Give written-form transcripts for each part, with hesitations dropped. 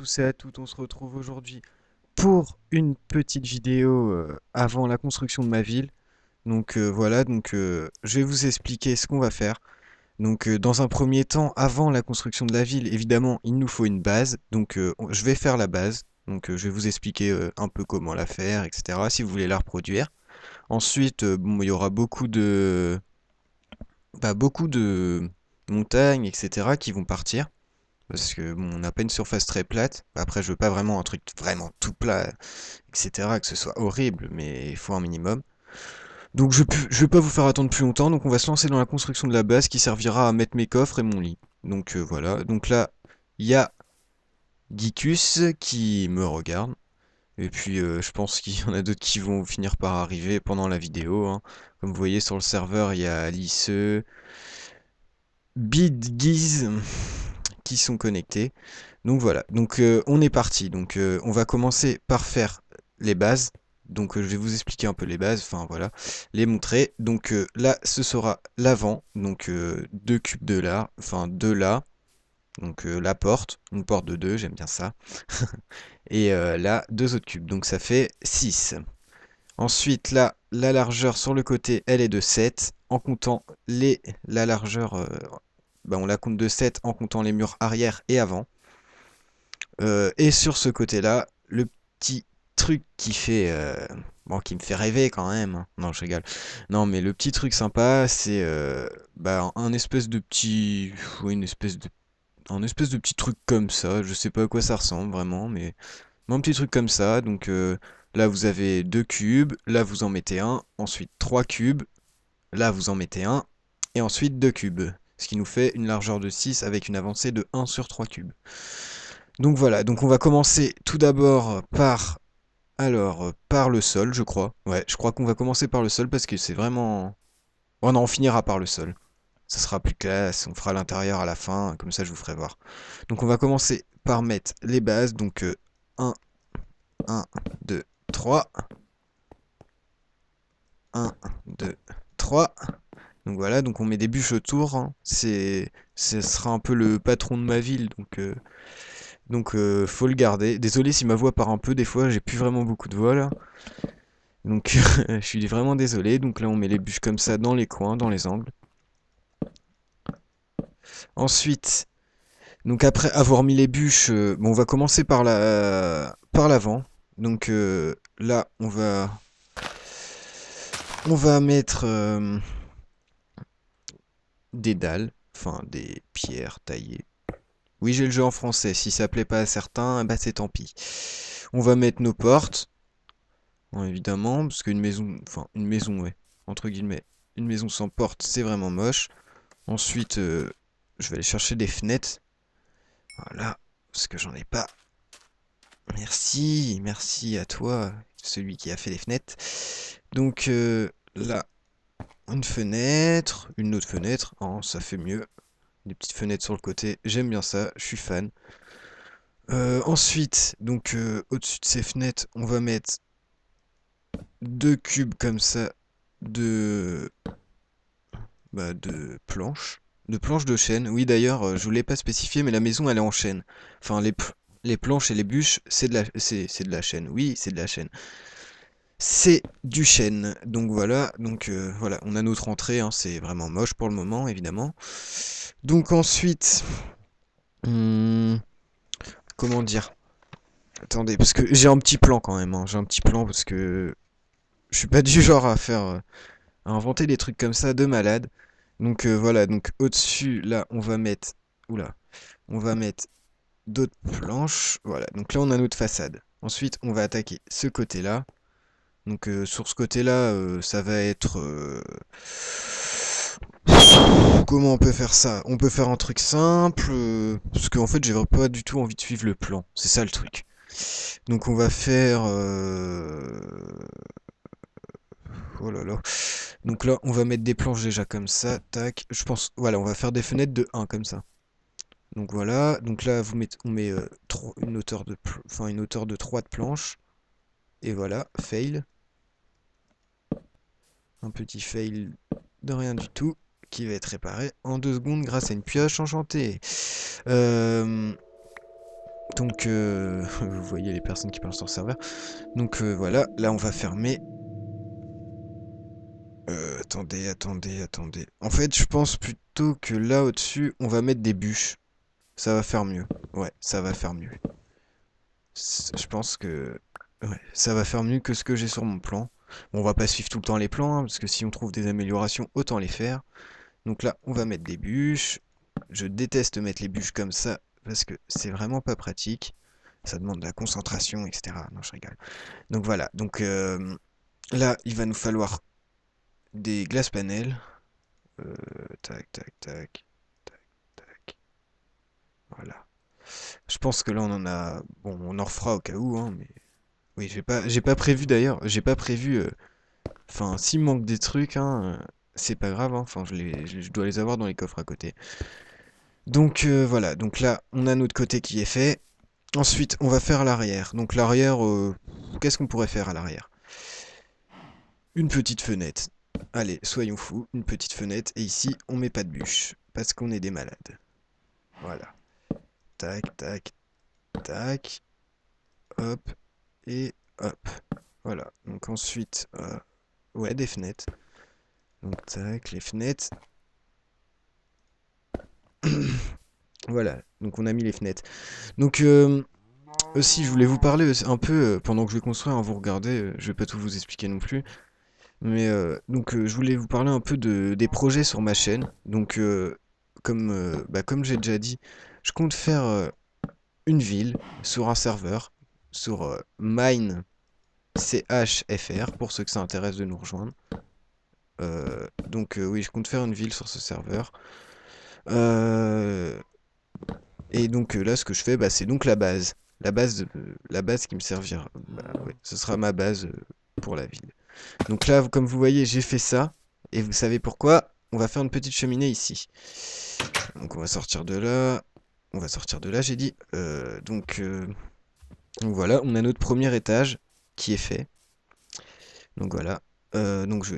tous et à toutes, on se retrouve aujourd'hui pour une petite vidéo avant la construction de ma ville. Voilà, je vais vous expliquer ce qu'on va faire. Dans un premier temps, avant la construction de la ville, évidemment, il nous faut une base. Je vais faire la base. Je vais vous expliquer un peu comment la faire, etc. Si vous voulez la reproduire. Ensuite, bon, il y aura beaucoup de montagnes, etc. qui vont partir. Parce que bon, on n'a pas une surface très plate. Après, je veux pas vraiment un truc vraiment tout plat, etc. Que ce soit horrible, mais il faut un minimum. Je vais pas vous faire attendre plus longtemps. Donc on va se lancer dans la construction de la base qui servira à mettre mes coffres et mon lit. Voilà. Donc là, il y a Geekus qui me regarde. Et puis je pense qu'il y en a d'autres qui vont finir par arriver pendant la vidéo, hein. Comme vous voyez sur le serveur, il y a Alice, BidGiz qui sont connectés. Donc voilà, on est parti. On va commencer par faire les bases. Je vais vous expliquer un peu les bases, enfin voilà, les montrer. Là, ce sera l'avant, deux cubes de là, enfin de là. La porte, une porte de 2, j'aime bien ça. Et là, deux autres cubes, donc ça fait 6. Ensuite, là, la largeur sur le côté, elle est de 7. En comptant la largeur, on la compte de 7 en comptant les murs arrière et avant. Et sur ce côté-là, le petit truc qui me fait rêver quand même, hein. Non, je rigole. Non, mais le petit truc sympa, c'est un espèce de petit, oui, un espèce de petit truc comme ça. Je sais pas à quoi ça ressemble vraiment, mais un petit truc comme ça. Là, vous avez deux cubes. Là, vous en mettez un. Ensuite, trois cubes. Là, vous en mettez un. Et ensuite, deux cubes. Ce qui nous fait une largeur de 6 avec une avancée de 1 sur 3 cubes. Donc voilà, on va commencer tout d'abord par le sol, je crois. Ouais, je crois qu'on va commencer par le sol parce que c'est vraiment... Oh non, on finira par le sol. Ça sera plus classe, on fera l'intérieur à la fin, comme ça je vous ferai voir. Donc on va commencer par mettre les bases, 1, 1, 2, 3. 1, 2, 3. Donc voilà, on met des bûches autour, hein. Ce sera un peu le patron de ma ville, faut le garder. Désolé si ma voix part un peu, des fois j'ai plus vraiment beaucoup de voix là. Je suis vraiment désolé. Donc là on met les bûches comme ça dans les coins, dans les angles. Ensuite, après avoir mis les bûches, on va commencer par l'avant. Là on va mettre des dalles, enfin des pierres taillées. Oui, j'ai le jeu en français. Si ça plaît pas à certains, bah c'est tant pis. On va mettre nos portes. Bon, évidemment, parce qu'une maison, enfin une maison, ouais, entre guillemets, une maison sans porte, c'est vraiment moche. Ensuite, je vais aller chercher des fenêtres. Voilà, parce que j'en ai pas. Merci, merci à toi, celui qui a fait les fenêtres. Là, une fenêtre, une autre fenêtre. Oh, ça fait mieux. Des petites fenêtres sur le côté, j'aime bien ça, je suis fan. Ensuite, au-dessus de ces fenêtres, on va mettre deux cubes comme ça de, de planches. De planches de chêne. Oui, d'ailleurs, je vous l'ai pas spécifié, mais la maison, elle est en chêne. Enfin, les planches et les bûches, c'est de la chêne. Oui, c'est de la chêne. C'est du chêne. Voilà, on a notre entrée, hein, c'est vraiment moche pour le moment, évidemment. Ensuite, hmm, comment dire? Attendez, parce que j'ai un petit plan quand même, hein. J'ai un petit plan parce que je suis pas du genre à inventer des trucs comme ça de malade. Voilà, au-dessus, là, on va mettre... Oula. On va mettre d'autres planches. Voilà, donc là, on a notre façade. Ensuite, on va attaquer ce côté-là. Sur ce côté-là, ça va être... Comment on peut faire ça? On peut faire un truc simple, parce qu'en fait, j'ai pas du tout envie de suivre le plan. C'est ça le truc. On va faire... Oh là là. Donc là, on va mettre des planches déjà comme ça. Tac. Je pense... Voilà, on va faire des fenêtres de 1 comme ça. Donc voilà. Donc là, on met une hauteur de 3 de planches. Et voilà, fail. Un petit fail de rien du tout qui va être réparé en 2 secondes grâce à une pioche enchantée. Euh... Donc, vous voyez les personnes qui parlent sur le serveur. Donc voilà, là on va fermer. Attendez. En fait, je pense plutôt que là au-dessus, on va mettre des bûches. Ça va faire mieux. Ouais, ça va faire mieux. Je pense que ouais, ça va faire mieux que ce que j'ai sur mon plan. Bon, on va pas suivre tout le temps les plans, hein, parce que si on trouve des améliorations, autant les faire. Donc là, on va mettre des bûches. Je déteste mettre les bûches comme ça, parce que c'est vraiment pas pratique. Ça demande de la concentration, etc. Non, je rigole. Donc voilà, donc là, il va nous falloir des glace panels. Euh, tac, tac. Voilà. Je pense que là, on en a... Bon, on en refera au cas où, hein, mais... Oui, j'ai pas prévu d'ailleurs, j'ai pas prévu... Enfin, s'il me manque des trucs, hein, c'est pas grave, hein. Enfin, je dois les avoir dans les coffres à côté. Donc voilà, donc là, on a notre côté qui est fait. Ensuite, on va faire l'arrière. Donc l'arrière, qu'est-ce qu'on pourrait faire à l'arrière? Une petite fenêtre. Allez, soyons fous, une petite fenêtre. Et ici, on met pas de bûche, parce qu'on est des malades. Voilà. Tac, tac. Hop, et hop. Voilà. Donc ensuite, ouais, des fenêtres. Donc tac, les fenêtres. Voilà, donc on a mis les fenêtres. Donc aussi, je voulais vous parler un peu, pendant que je vais construire, hein, vous regardez, je vais pas tout vous expliquer non plus. Mais donc je voulais vous parler un peu des projets sur ma chaîne. Donc comme j'ai déjà dit, je compte faire une ville sur un serveur, sur MineCHFR, pour ceux que ça intéresse de nous rejoindre. Donc oui, je compte faire une ville sur ce serveur. Euh, et donc là, ce que je fais, bah, c'est donc la base. La base qui me servira. Bah, ouais, ce sera ma base pour la ville. Donc là, comme vous voyez, j'ai fait ça. Et vous savez pourquoi? On va faire une petite cheminée ici. Donc on va sortir de là. On va sortir de là, j'ai dit. Donc voilà, on a notre premier étage qui est fait. Donc voilà.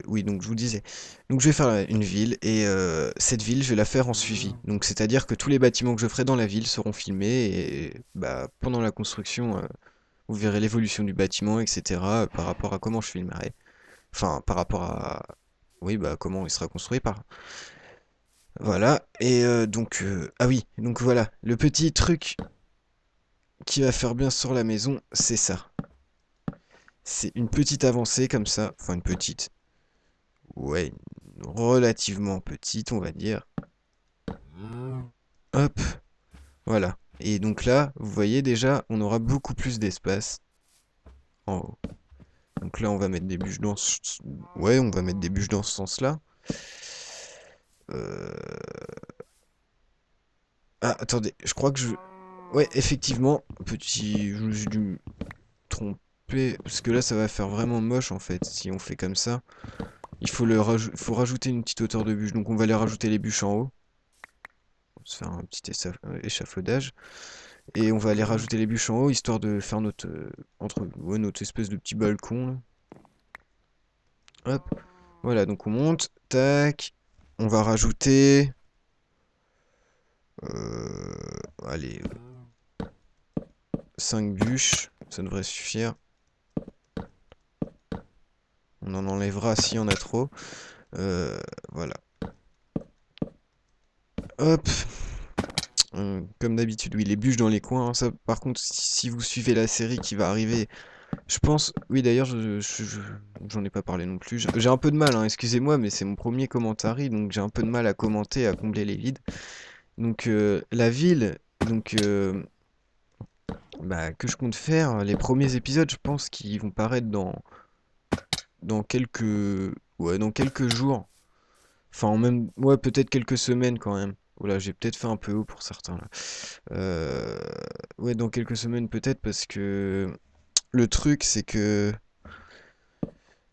Oui, donc je vous disais. Donc je vais faire une ville et cette ville, je vais la faire en suivi. Donc c'est-à-dire que tous les bâtiments que je ferai dans la ville seront filmés et bah, pendant la construction, vous verrez l'évolution du bâtiment, etc. Par rapport à comment je filmerai. Enfin, par rapport à, oui, bah comment il sera construit par. Voilà. Et ah oui, donc voilà, le petit truc qui va faire bien sur la maison, c'est ça. C'est une petite avancée comme ça, enfin une petite. Ouais, relativement petite, on va dire. Hop, voilà. Et donc là, vous voyez déjà, on aura beaucoup plus d'espace en haut. Donc là, on va mettre des bûches dans ce... Ouais, on va mettre des bûches dans ce sens-là. Euh... Ah, attendez, je crois que je... Ouais, effectivement, j'ai dû me tromper, parce que là, ça va faire vraiment moche, en fait, si on fait comme ça. Faut rajouter une petite hauteur de bûches, donc on va les rajouter les bûches en haut. On va se faire un petit échafaudage. Et on va aller rajouter les bûches en haut, histoire de faire ouais, notre espèce de petit balcon, là. Hop. Voilà, donc on monte. Tac. On va rajouter... allez, 5 bûches. Ça devrait suffire. On en enlèvera si on a trop. Voilà. Hop. Comme d'habitude, oui, les bûches dans les coins, hein. Ça, par contre, si vous suivez la série qui va arriver, je pense... Oui, d'ailleurs, j'en ai pas parlé non plus. J'ai un peu de mal, hein, excusez-moi, mais c'est mon premier commentaire, donc j'ai un peu de mal à commenter, à combler les vides. Donc, la ville, donc, bah, que je compte faire, les premiers épisodes, je pense qu'ils vont paraître dans quelques... Ouais, dans quelques jours. Enfin, même... Ouais, peut-être quelques semaines quand même. Voilà, j'ai peut-être fait un peu haut pour certains, là. Euh, Ouais, dans quelques semaines peut-être, parce que... Le truc, c'est que...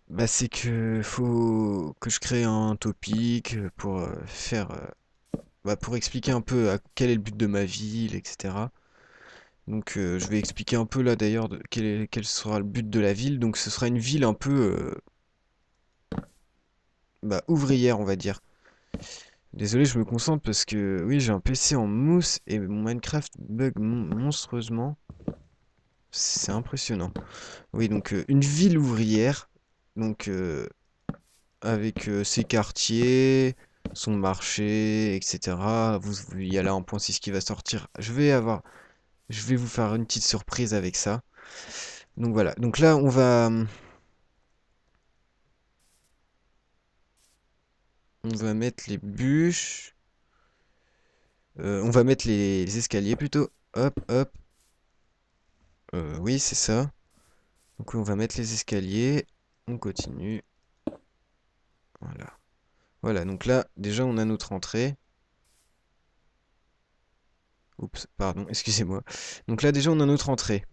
Bah, c'est que faut que je crée un topic pour faire... bah, pour expliquer un peu quel est le but de ma ville, etc. Donc je vais expliquer un peu là d'ailleurs quel sera le but de la ville. Donc ce sera une ville un peu bah, ouvrière, on va dire. Désolé, je me concentre parce que oui, j'ai un PC en mousse et mon Minecraft bug monstrueusement. C'est impressionnant. Oui, donc une ville ouvrière, donc avec ses quartiers, son marché, etc. Il y a là un point 6 qui va sortir. Je vais vous faire une petite surprise avec ça. Donc voilà. Donc là, on va mettre les bûches. On va mettre les escaliers plutôt. Hop, hop. Oui, c'est ça. Donc on va mettre les escaliers. On continue. Voilà. Voilà. Donc là, déjà, on a notre entrée. Oups, pardon, excusez-moi. Donc là, déjà, on a notre entrée.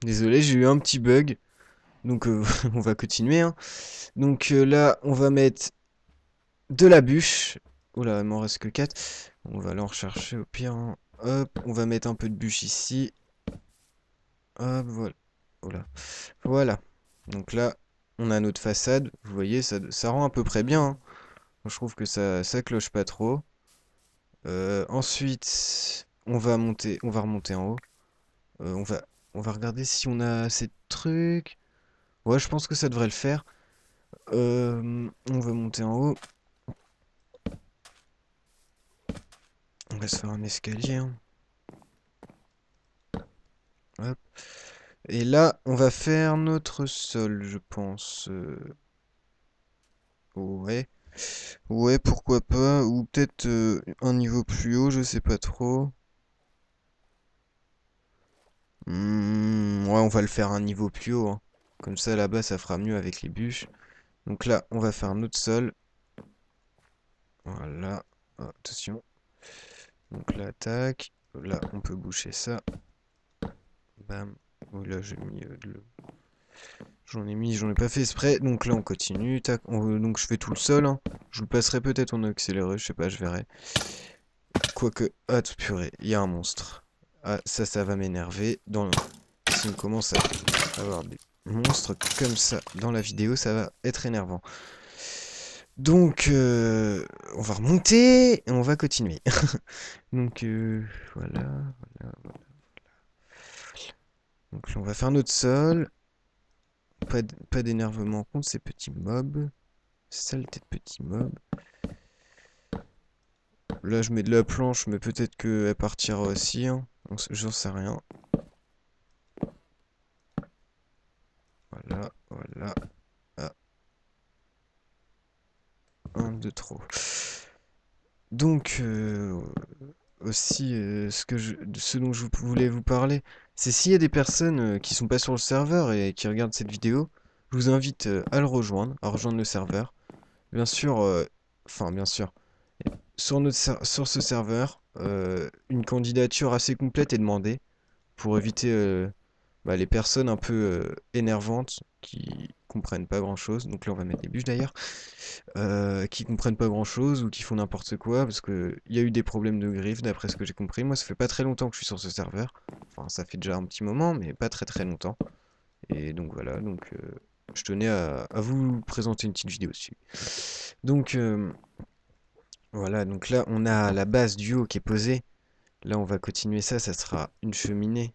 Désolé, j'ai eu un petit bug. Donc on va continuer, hein. Donc là, on va mettre de la bûche. Oula, il m'en reste que 4. On va aller en rechercher au pire, hein. Hop, on va mettre un peu de bûche ici. Hop, voilà. Oula. Voilà. Donc là, on a notre façade. Vous voyez, ça rend à peu près bien, hein. Je trouve que ça cloche pas trop. Ensuite, on va remonter en haut. Euh, on va, on va regarder si on a assez de trucs. Ouais, je pense que ça devrait le faire. On va monter en haut. On va se faire un escalier, hein. Hop. Et là, on va faire notre sol, je pense. Ouais. Ouais, pourquoi pas. Ou peut-être un niveau plus haut, je sais pas trop. Ouais, on va le faire un niveau plus haut, hein. Comme ça, là-bas, ça fera mieux avec les bûches. Donc là, on va faire notre sol. Voilà. Ah, attention. Donc là, tac. Là, on peut boucher ça. Bam. Oh, là, j'ai mis de l'eau. J'en ai pas fait exprès. Donc là, on continue. Tac. Donc je fais tout le sol, hein. Je le passerai peut-être en accéléré, je sais pas, je verrai. Quoique. Ah, purée, il y a un monstre. Ah, ça va m'énerver. Si on commence à avoir des monstres comme ça dans la vidéo, ça va être énervant. Donc, on va remonter et on va continuer. Donc, voilà, voilà, voilà. Donc là, on va faire notre sol. Pas d'énervement contre ces petits mobs. Saleté de petits mobs. Là, je mets de la planche, mais peut-être qu'elle partira aussi, hein. J'en sais rien. Voilà, voilà. Ah, un de trop. Donc, aussi, ce dont voulais vous parler, c'est s'il y a des personnes qui sont pas sur le serveur et qui regardent cette vidéo, je vous invite à le rejoindre, à rejoindre le serveur. Bien sûr, bien sûr, sur ce serveur, une candidature assez complète est demandée pour éviter les personnes un peu énervantes qui comprennent pas grand-chose. Donc là, on va mettre des bûches d'ailleurs. Qui comprennent pas grand-chose ou qui font n'importe quoi parce que il y a eu des problèmes de griffe d'après ce que j'ai compris. Moi, ça fait pas très longtemps que je suis sur ce serveur. Enfin, ça fait déjà un petit moment, mais pas très très longtemps. Et donc voilà, donc je tenais à vous présenter une petite vidéo dessus. Donc voilà, donc là on a la base du haut qui est posée. Là on va continuer ça, ça sera une cheminée.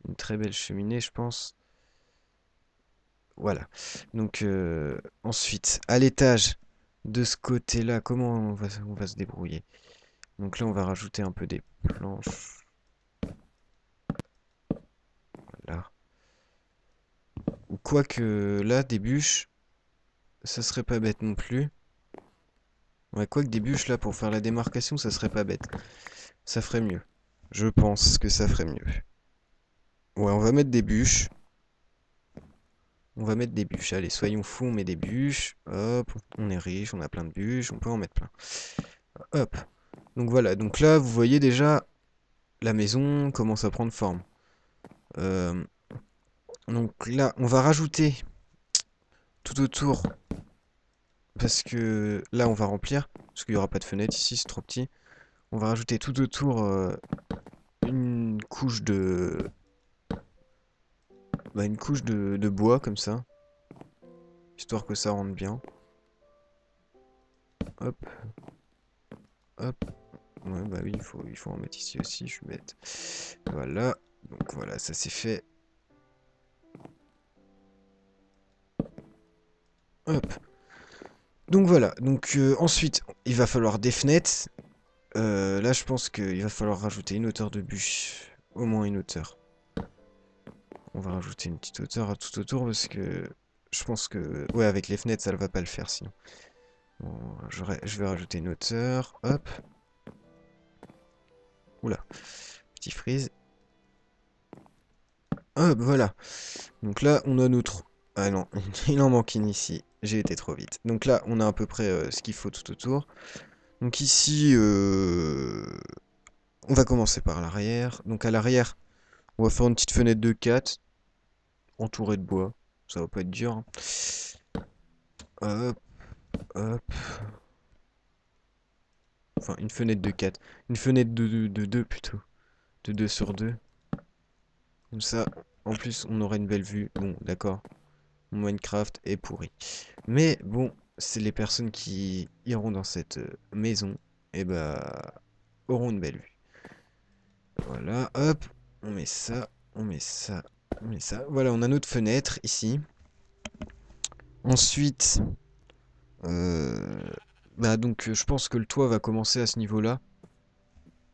Une très belle cheminée, je pense. Voilà. Donc ensuite, à l'étage de ce côté-là, comment on va se débrouiller? Donc là, on va rajouter un peu des planches. Voilà. Ou quoique là, des bûches, ça serait pas bête non plus. Ouais, quoique des bûches là pour faire la démarcation, ça serait pas bête. Ça ferait mieux. Je pense que ça ferait mieux. Ouais, on va mettre des bûches. On va mettre des bûches. Allez, soyons fous, on met des bûches. Hop, on est riche, on a plein de bûches, on peut en mettre plein. Hop. Donc voilà, donc là, vous voyez déjà, la maison commence à prendre forme. Euh, donc là, on va rajouter tout autour, parce que là, on va remplir, parce qu'il n'y aura pas de fenêtre ici, c'est trop petit. On va rajouter tout autour une couche de... une couche de bois, comme ça. histoire que ça rentre bien. Hop, hop. Ouais, bah oui, il faut en mettre ici aussi, je suis bête. Voilà, donc voilà, ça c'est fait. Hop. Donc voilà, donc ensuite, il va falloir des fenêtres. Là, je pense qu'il va falloir rajouter une hauteur de bûche. Au moins une hauteur. On va rajouter une petite hauteur à tout autour parce que je pense que... Ouais, avec les fenêtres, ça ne va pas le faire sinon. Bon, je vais rajouter une hauteur. Hop. Oula. Petit freeze. Hop, voilà. Donc là, on a notre... Ah non, il en manque une ici. J'ai été trop vite. Donc là, on a à peu près ce qu'il faut tout autour. Donc ici, on va commencer par l'arrière. Donc à l'arrière, on va faire une petite fenêtre de 4, entourée de bois. Ça va pas être dur, hein. Hop, hop. Enfin, une fenêtre de 4. Une fenêtre de 2 plutôt. De 2 sur 2. Comme ça, en plus, on aura une belle vue. Bon, d'accord. Minecraft est pourri. Mais bon, c'est les personnes qui iront dans cette maison, et bah, auront une belle vue. Voilà, hop, on met ça, on met ça, on met ça. Voilà, on a notre fenêtre ici. Ensuite, euh, bah donc je pense que le toit va commencer à ce niveau-là,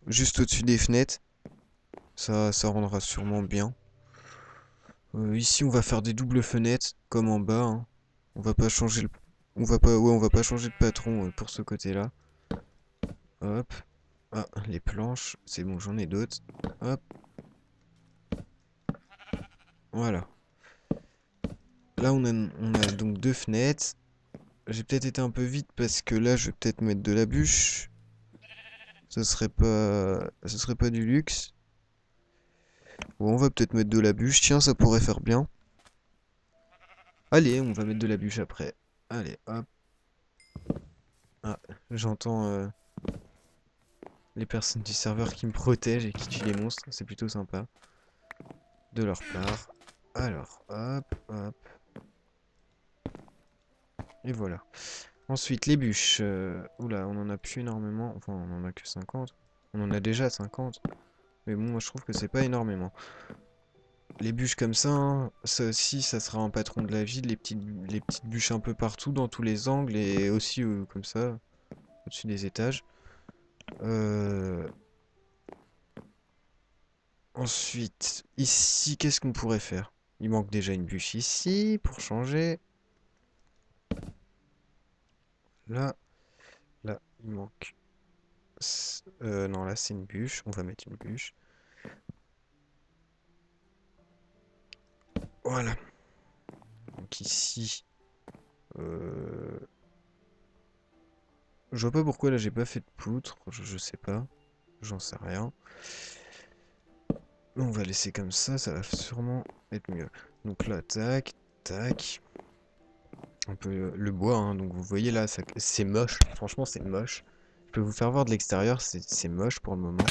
juste au-dessus des fenêtres. Ça rendra sûrement bien. Ici, on va faire des doubles fenêtres, comme en bas, hein. On va pas changer le... on va pas changer de patron pour ce côté-là. Hop. Ah, les planches, c'est bon, j'en ai d'autres. Hop, voilà. Là, on a donc deux fenêtres. J'ai peut-être été un peu vite parce que là, je vais peut-être mettre de la bûche. Ce serait pas du luxe. Bon, on va peut-être mettre de la bûche. Tiens, ça pourrait faire bien. Allez, on va mettre de la bûche après. Allez, hop. Ah, j'entends les personnes du serveur qui me protègent et qui tuent les monstres. C'est plutôt sympa. De leur part. Alors, hop, hop. Et voilà. Ensuite, les bûches. Oula, on en a plus énormément. Enfin, on en a que 50. On en a déjà 50. Mais bon, moi je trouve que c'est pas énormément. Les bûches comme ça, hein, ça aussi, ça sera un patron de la ville. Les petites bûches un peu partout, dans tous les angles. Et aussi comme ça, au-dessus des étages. Euh, Ensuite, ici, qu'est-ce qu'on pourrait faire? Il manque déjà une bûche ici, pour changer. Là, là, il manque... non, là, c'est une bûche. On va mettre une bûche. Voilà. Donc ici, euh, je vois pas pourquoi là j'ai pas fait de poutre, je sais pas, j'en sais rien. On va laisser comme ça va sûrement être mieux. Donc là, tac, tac, un peu le bois, hein, donc vous voyez là, c'est moche, franchement c'est moche. Je peux vous faire voir de l'extérieur, c'est moche pour le moment.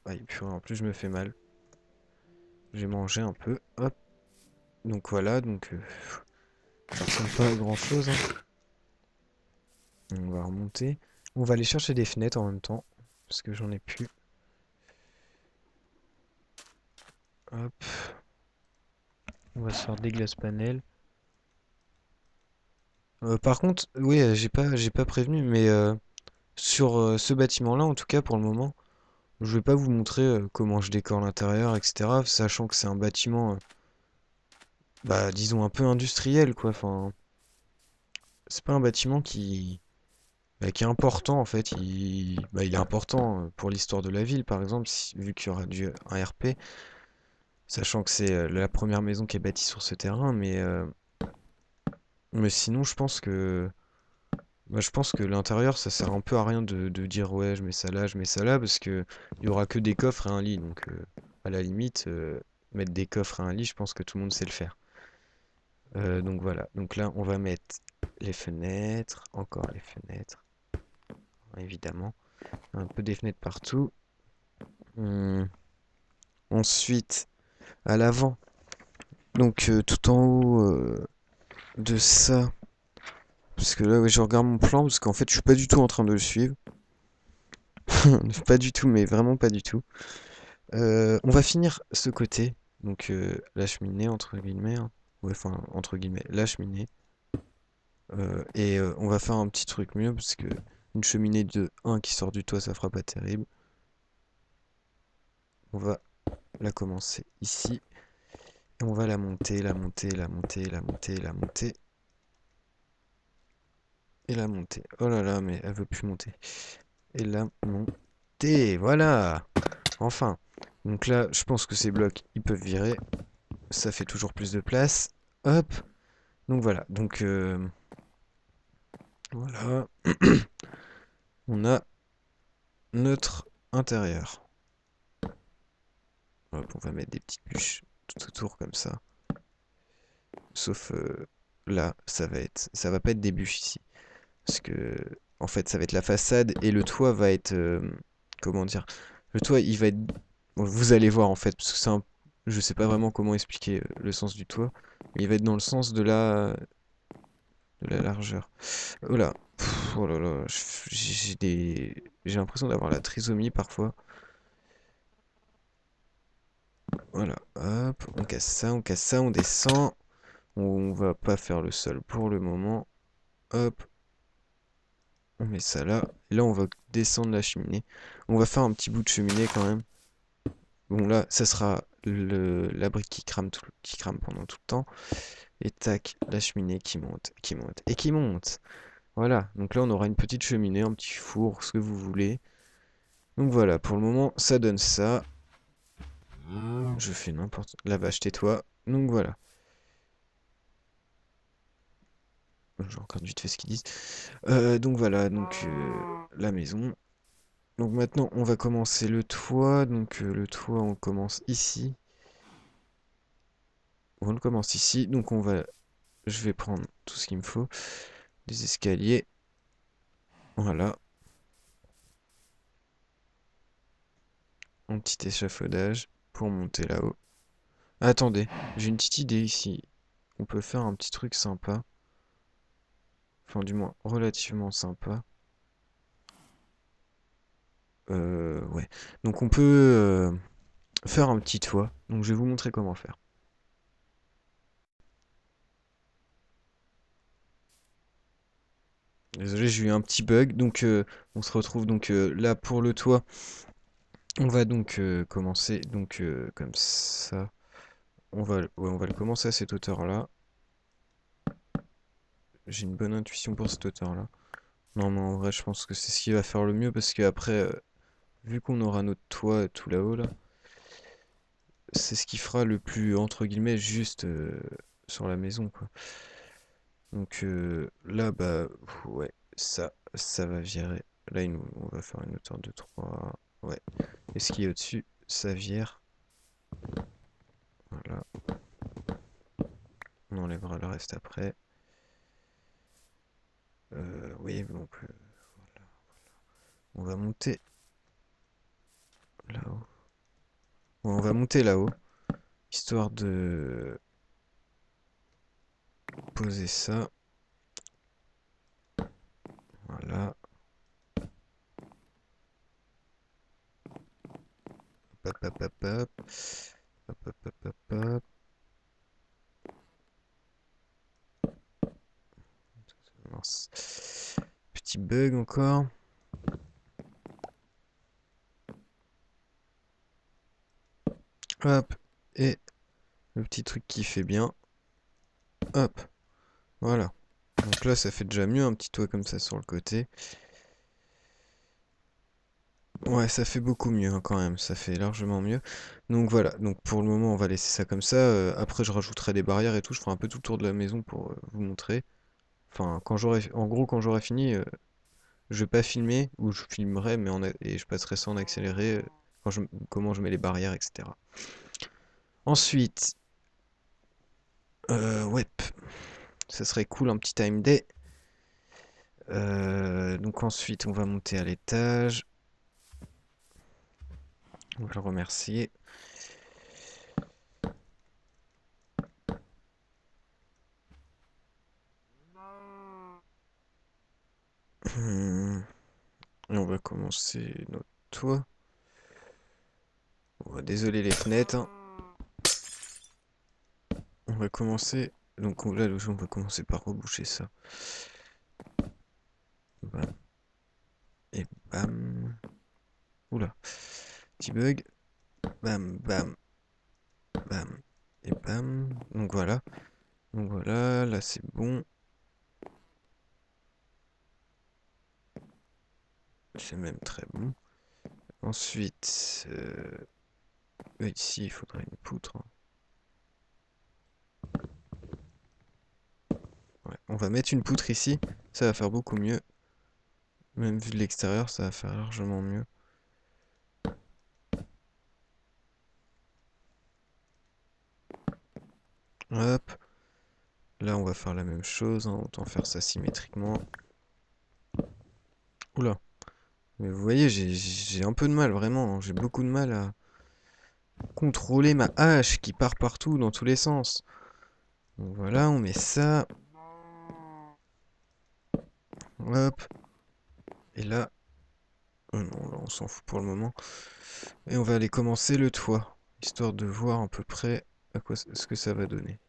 Aïe, purée, en plus je me fais mal. J'ai mangé un peu, hop. Donc voilà, donc ça ressemble pas à grand chose, hein. On va remonter. On va aller chercher des fenêtres en même temps, parce que j'en ai plus. Hop, on va se faire des glaces panels. Par contre, oui, j'ai pas prévenu, mais sur ce bâtiment-là, en tout cas pour le moment, je vais pas vous montrer comment je décore l'intérieur, etc. Sachant que c'est un bâtiment, bah disons un peu industriel, quoi. Enfin, c'est pas un bâtiment qui est important en fait. Il est important pour l'histoire de la ville, par exemple, vu qu'il y aura un RP. Sachant que c'est la première maison qui est bâtie sur ce terrain, mais sinon, je pense que l'intérieur, ça sert un peu à rien de dire ouais, je mets ça là, je mets ça là, parce que il y aura que des coffres et un lit. Donc, à la limite, mettre des coffres et un lit, je pense que tout le monde sait le faire. Donc voilà. Donc là, on va mettre les fenêtres, encore les fenêtres, évidemment. Un peu des fenêtres partout. Hum, Ensuite, à l'avant, donc tout en haut. de ça. Parce que là, ouais, je regarde mon plan, parce qu'en fait, je suis pas du tout en train de le suivre. Pas du tout, mais vraiment pas du tout. On va finir ce côté. Donc, la cheminée, entre guillemets, hein. Ouais, enfin, entre guillemets, la cheminée. On va faire un petit truc mieux, parce que une cheminée de un qui sort du toit, ça fera pas terrible. On va la commencer ici. Et on va la monter, la monter, la monter, la monter, la monter. Et la monter. Oh là là, mais elle veut plus monter. Et la monter, voilà. Enfin. Donc là, je pense que ces blocs, ils peuvent virer. Ça fait toujours plus de place. Hop. Donc voilà. Donc voilà. On a notre intérieur. Hop, on va mettre des petites bûches tout autour comme ça. Sauf là, ça va pas être des bûches ici. Parce que, en fait, ça va être la façade et le toit va être, comment dire, le toit, il va être, bon, vous allez voir en fait, parce que je sais pas vraiment comment expliquer le sens du toit, mais il va être dans le sens de la largeur. Oh là, oh là là, j'ai l'impression d'avoir la trisomie parfois. Voilà, hop, on casse ça, on casse ça, on descend. On va pas faire le sol pour le moment. Hop, on met ça là. Et là, on va descendre la cheminée. On va faire un petit bout de cheminée quand même. Bon, là, ça sera la brique qui crame pendant tout le temps. Et tac, la cheminée qui monte, qui monte et qui monte. Voilà, donc là, on aura une petite cheminée, un petit four, ce que vous voulez. Donc voilà, pour le moment, ça donne ça. Je fais n'importe... La vache, tais-toi. Donc voilà. Je regarde vite fait ce qu'ils disent. Donc voilà, donc la maison. Donc maintenant, on va commencer le toit. Donc le toit, on commence ici. On le commence ici. Donc je vais prendre tout ce qu'il me faut. Des escaliers. Voilà. Un petit échafaudage pour monter là-haut. Attendez, j'ai une petite idée ici. On peut faire un petit truc sympa. Enfin, du moins, relativement sympa. Ouais. Donc on peut faire un petit toit. Donc je vais vous montrer comment faire. Désolé, j'ai eu un petit bug. Donc on se retrouve donc là pour le toit. On va donc commencer donc comme ça. On va le commencer à cette hauteur-là. J'ai une bonne intuition pour cette hauteur-là. Non, mais en vrai, je pense que c'est ce qui va faire le mieux parce qu'après, vu qu'on aura notre toit tout là-haut, là, c'est ce qui fera le plus, entre guillemets, juste sur la maison, quoi. Donc là, bah, ouais, ça va virer. Là, on va faire une hauteur de 3. Ouais. Et ce qui est au-dessus, ça vire. Voilà. On enlèvera le reste après. Oui, donc, voilà. On va monter là-haut. Ouais, on va monter là-haut, histoire de poser ça. Voilà. Hop, hop, hop, hop. Hop, hop, hop, hop, hop. Mince. Petit bug encore. Hop. Et le petit truc qui fait bien. Hop. Voilà. Donc là, ça fait déjà mieux, un petit toit comme ça sur le côté. Ouais, ça fait beaucoup mieux hein, quand même. Ça fait largement mieux. Donc voilà. Donc pour le moment, on va laisser ça comme ça. Après, je rajouterai des barrières et tout. Je ferai un peu tout le tour de la maison pour vous montrer. Enfin, en gros, quand j'aurai fini, je vais pas filmer, ou je filmerai, mais et je passerai ça en accéléré, comment je mets les barrières, etc. Ensuite, ouais, ça serait cool un petit time day. Donc ensuite, on va monter à l'étage. On va le remercier. commencer notre toit. On va désoler les fenêtres, hein. On va commencer. Donc là, on va commencer par reboucher ça. Bam. Et bam. Oula. Petit bug. Bam, bam, bam. Et bam. Donc voilà. Donc voilà, là c'est bon. C'est même très bon. Ensuite, ici il faudrait une poutre, hein. Ouais, on va mettre une poutre ici. Ça va faire beaucoup mieux. Même vu de l'extérieur, ça va faire largement mieux. Hop. Là, on va faire la même chose, hein. Autant faire ça symétriquement. Oula. Mais vous voyez, j'ai un peu de mal, vraiment, hein. J'ai beaucoup de mal à contrôler ma hache qui part partout, dans tous les sens. Donc voilà, on met ça. Hop. Et là... oh non, là, on s'en fout pour le moment. Et on va aller commencer le toit. Histoire de voir à peu près à quoi ce que ça va donner.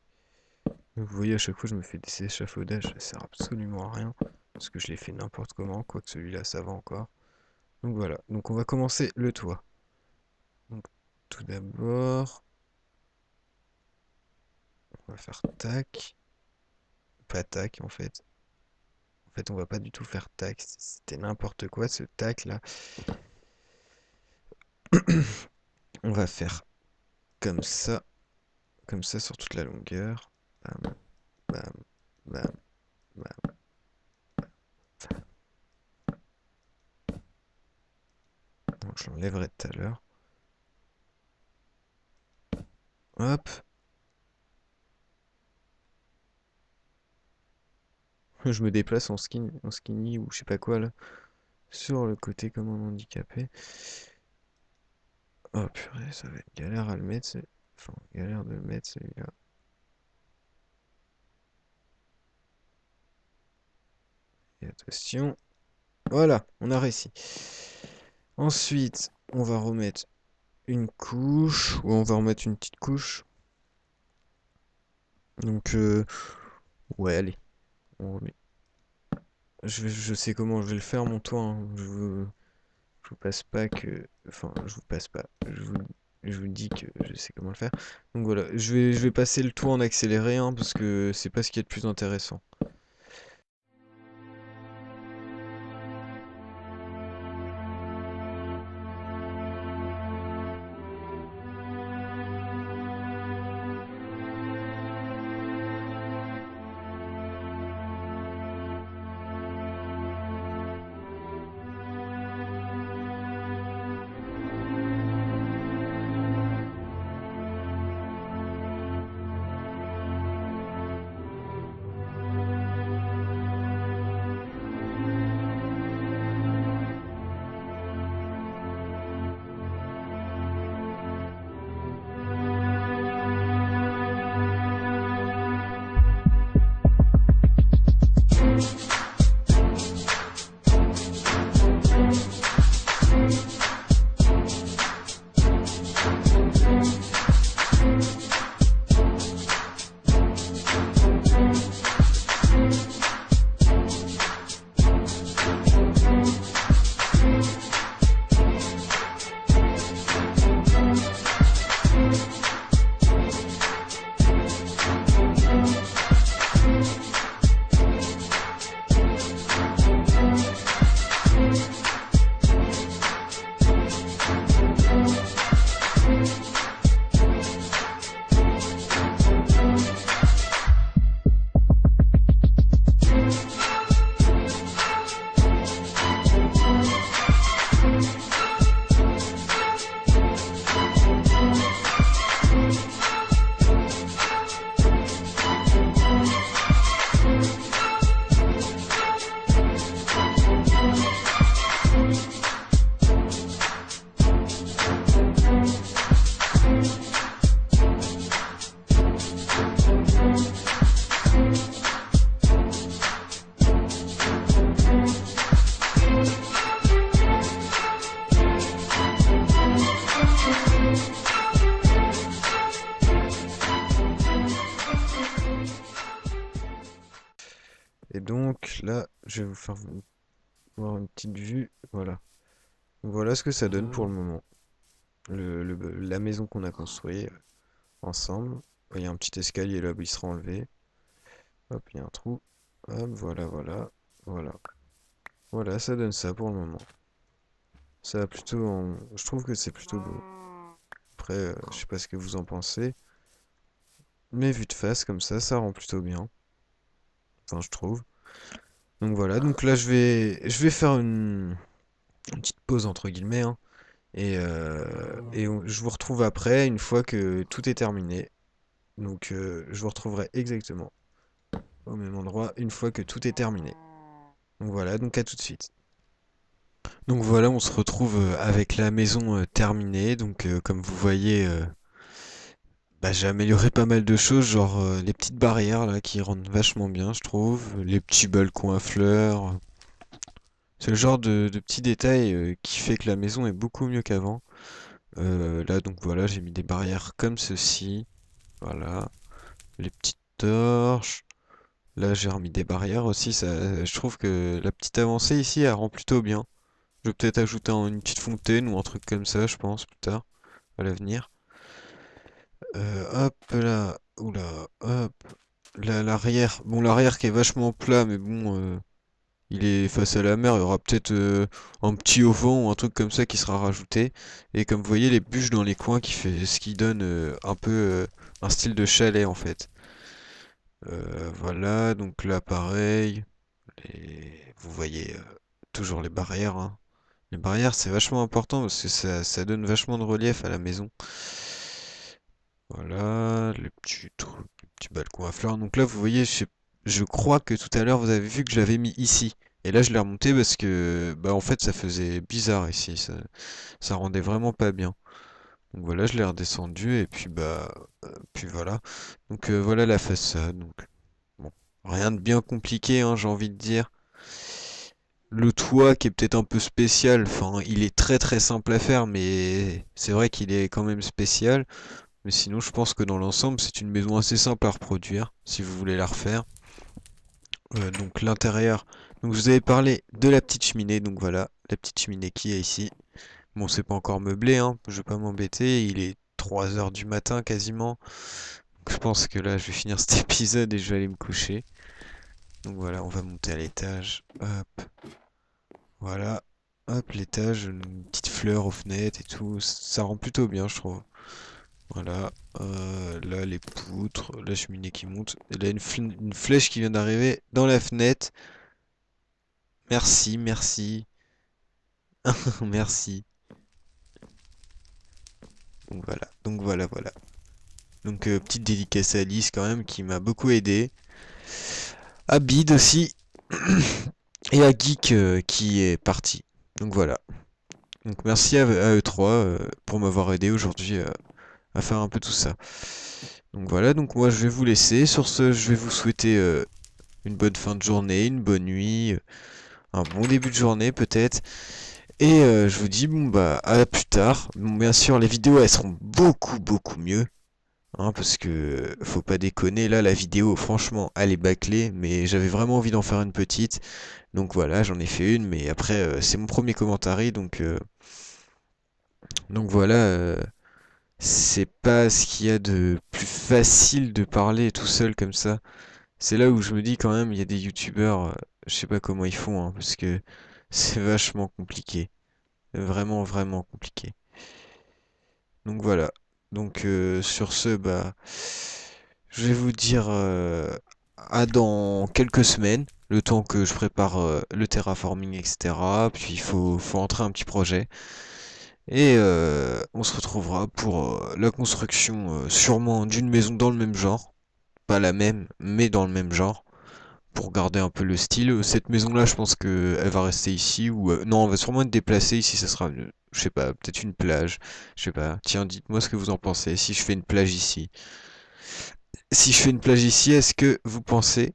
Donc, vous voyez, à chaque fois, je me fais des échafaudages. Ça sert absolument à rien. Parce que je l'ai fait n'importe comment. Quoique celui-là, ça va encore. Donc voilà. Donc on va commencer le toit. Donc tout d'abord... on va faire tac. Pas tac, en fait. En fait, on va pas du tout faire tac. C'était n'importe quoi, ce tac, là. On va faire comme ça. Comme ça sur toute la longueur. Bam, bam, bam, bam. Bon, je l'enlèverai tout à l'heure. Hop. Je me déplace en skinny ou je sais pas quoi là. Sur le côté comme un handicapé. Oh purée, ça va être galère à le mettre. Enfin, galère de le mettre celui-là. Et attention. Voilà, on a réussi. Ensuite, on va remettre une couche. Ou on va remettre une petite couche. Donc, ouais, allez. On remet. Je sais comment je vais le faire, mon toit, hein. Je vous passe pas que... Enfin, je vous passe pas. Je vous dis que je sais comment le faire. Donc voilà, je vais passer le tour en accéléré, hein, parce que c'est pas ce qui est le plus intéressant. donc là, je vais vous faire voir une petite vue. Voilà. Donc, voilà ce que ça donne pour le moment. La maison qu'on a construite ensemble. Il y a un petit escalier là où il sera enlevé. Hop, il y a un trou. Hop, voilà, voilà. Voilà. Voilà, ça donne ça pour le moment. Ça a plutôt Je trouve que c'est plutôt beau. Après, je sais pas ce que vous en pensez. Mais vu de face comme ça rend plutôt bien. Enfin, je trouve. Donc voilà, donc là je vais faire une petite pause entre guillemets, hein. Je vous retrouve après, une fois que tout est terminé. Donc je vous retrouverai exactement au même endroit, une fois que tout est terminé. Donc voilà, donc à tout de suite. Donc voilà, on se retrouve avec la maison terminée. Donc comme vous voyez, bah, j'ai amélioré pas mal de choses, genre les petites barrières là qui rendent vachement bien, je trouve. Les petits balcons à fleurs. C'est le genre de petits détails qui fait que la maison est beaucoup mieux qu'avant. Là donc voilà, j'ai mis des barrières comme ceci. Voilà. Les petites torches. Là j'ai remis des barrières aussi. Je trouve que la petite avancée ici, elle rend plutôt bien. Je vais peut-être ajouter une petite fontaine ou un truc comme ça, je pense, plus tard, à l'avenir. Hop là. Oula. Hop. Là, l'arrière. Bon, l'arrière qui est vachement plat, mais bon, il est face à la mer. Il y aura peut-être un petit auvent ou un truc comme ça qui sera rajouté. Et comme vous voyez, les bûches dans les coins ce qui donne un peu un style de chalet en fait. Voilà, donc là pareil. Vous voyez toujours les barrières, hein. Les barrières, c'est vachement important parce que ça donne vachement de relief à la maison. Voilà, les petits trucs, les petits balcons à fleurs. Donc là, vous voyez, je crois que tout à l'heure, vous avez vu que je l'avais mis ici. Et là, je l'ai remonté parce que, bah, en fait, ça faisait bizarre ici. Ça rendait vraiment pas bien. Donc voilà, je l'ai redescendu et puis, bah, puis voilà. Donc voilà la façade. Donc, bon, rien de bien compliqué, hein, j'ai envie de dire. Le toit qui est peut-être un peu spécial, enfin, il est très très simple à faire, mais c'est vrai qu'il est quand même spécial. Mais sinon, je pense que dans l'ensemble, c'est une maison assez simple à reproduire, si vous voulez la refaire. Donc l'intérieur, donc je vous avais parlé de la petite cheminée, donc voilà, la petite cheminée qui est ici. Bon, c'est pas encore meublé, hein, je vais pas m'embêter, il est 3 heures du matin quasiment. Donc, je pense que là, je vais finir cet épisode et je vais aller me coucher. Donc voilà, on va monter à l'étage. Hop, voilà. Hop, l'étage, une petite fleur aux fenêtres et tout, ça rend plutôt bien, je trouve. Voilà, là les poutres, la cheminée qui monte. Et là une flèche qui vient d'arriver dans la fenêtre. Merci, merci, merci. Donc voilà, donc voilà, voilà. Donc petite dédicace à Alice quand même qui m'a beaucoup aidé. À Bid aussi. Et à Geek qui est parti. Donc voilà. Donc merci à eux trois pour m'avoir aidé aujourd'hui à faire un peu tout ça. Donc voilà, donc moi je vais vous laisser. Sur ce, je vais vous souhaiter une bonne fin de journée, une bonne nuit, un bon début de journée peut-être. Et je vous dis bon bah à plus tard. Bon, bien sûr les vidéos elles seront beaucoup beaucoup mieux. Hein, parce que faut pas déconner, là la vidéo franchement elle est bâclée, mais j'avais vraiment envie d'en faire une petite. Donc voilà, j'en ai fait une, mais après c'est mon premier commentary, donc voilà, c'est pas ce qu'il y a de plus facile de parler tout seul comme ça. C'est là où je me dis quand même, il y a des youtubeurs, je sais pas comment ils font, hein, parce que c'est vachement compliqué. Vraiment, vraiment compliqué. Donc voilà. Donc sur ce, bah, je vais vous dire à dans quelques semaines, le temps que je prépare le terraforming, etc. Puis il faut entrer un petit projet. Et on se retrouvera pour la construction sûrement d'une maison dans le même genre. Pas la même, mais dans le même genre. Pour garder un peu le style. Cette maison-là, je pense que elle va rester ici ou non, on va sûrement être déplacé ici. Ça sera, je sais pas, peut-être une plage. Je sais pas. Tiens, dites-moi ce que vous en pensez. Si je fais une plage ici, si je fais une plage ici, est-ce que vous pensez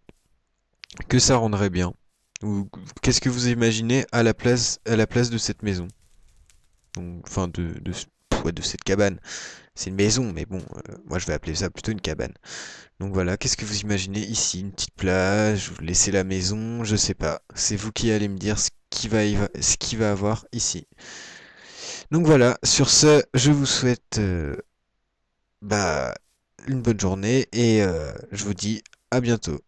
que ça rendrait bien? Ou qu'est-ce que vous imaginez à la place de cette maison? Donc, enfin, toit de cette cabane. C'est une maison, mais bon, moi je vais appeler ça plutôt une cabane. Donc voilà, qu'est-ce que vous imaginez ici? Une petite plage, vous laissez la maison, je sais pas. C'est vous qui allez me dire ce qu'il va avoir ici. Donc voilà, sur ce, je vous souhaite bah, une bonne journée et je vous dis à bientôt.